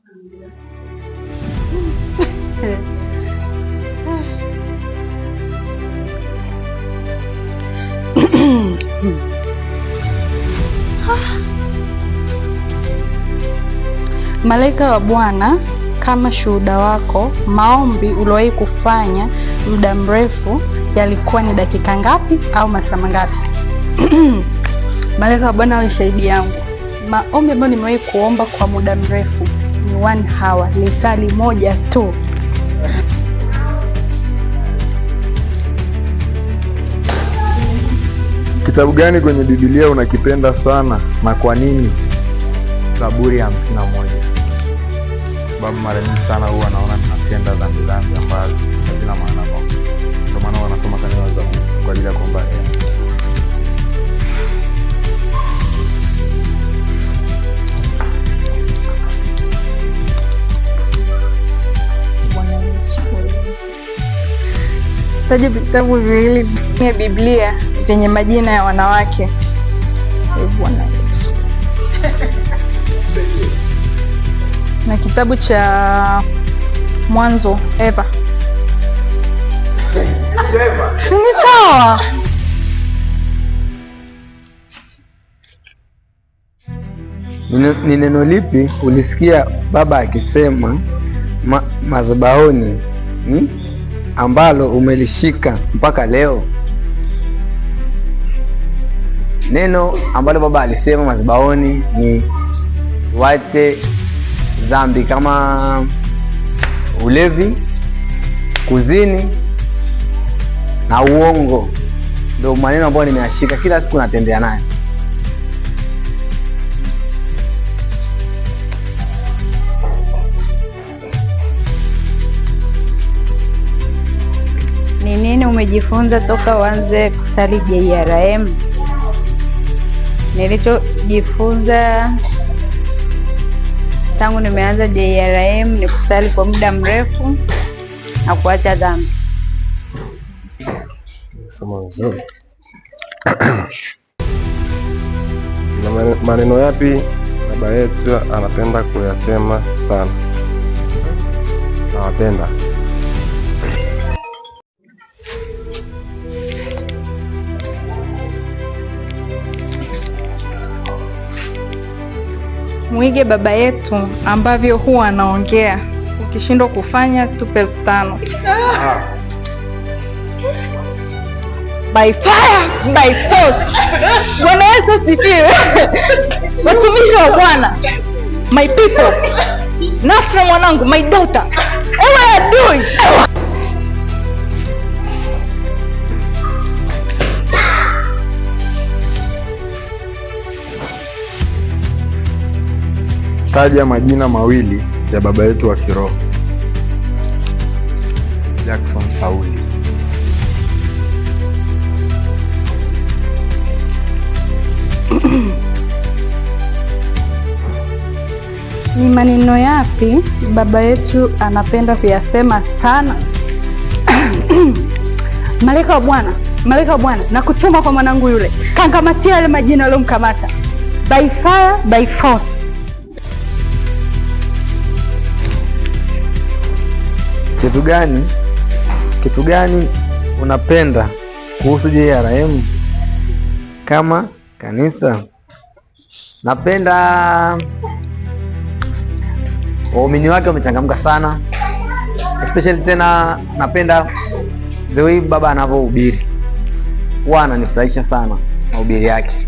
Malaika wa Bwana, kama shuhuda wako, maombi uliwahi kufanya muda mrefu yalikuwa ni dakika ngapi au masaa mangapi? Malaika wa Bwana awe shahidi yangu, maombi ambayo nimewahi kuomba kwa muda mrefu ni 1 hour, lisali moja tu. Kitabu gani kwenye Biblia unakipenda sana na kwa nini? Zaburi ya 51. Sababu mara nyingi sana huwa naona ninatenda dhambi ambazo hazina maana kwangu. Ndio maana wanasoma kanisa za Mungu kwa ajili ya kuomba. Taja vitabu viwili vya Biblia vyenye majina ya wanawake. Bwana Yesu. Na kitabu cha Mwanzo, Eva. Ni sawa. Ni neno lipi ulisikia baba akisema madhabahuni ni ambalo umelishika mpaka leo? Neno ambalo baba alisema madhabahuni ni wache dhambi kama ulevi, kuzini na uongo. Ndio maneno ambayo nimeyashika kila siku natembea nayo. Ni nini umejifunza toka uanze kusali JRM? Nilichojifunza tangu nimeanza JRM ni kusali kwa muda mrefu na kuacha dhambi. Somo nzuri. Maneno yapi baba yetu anapenda kuyasema sana? Nawapenda. Mwige baba yetu ambavyo huwa anaongea. Ukishindwa kufanya tupe 5. By fire, by force. Bwana Yesu asifiwe. Watumishi wa Bwana, my people, Nasra mwanangu, my daughter, ewe adui. Taja majina mawili ya baba yetu wa kiroho. Jackson Sauli. Ni maneno yapi baba yetu anapenda kuyasema sana? Malaika wa Bwana, malaika wa Bwana, nakutuma kwa mwanangu yule. Kangamatia yale majina aliyomkamata. By fire, by force. Kitu gani unapenda kuhusu JRM kama kanisa? Napenda waumini wake wamechangamka sana, especially tena napenda the way baba anavyohubiri. Huwa ananifurahisha sana mahubiri yake.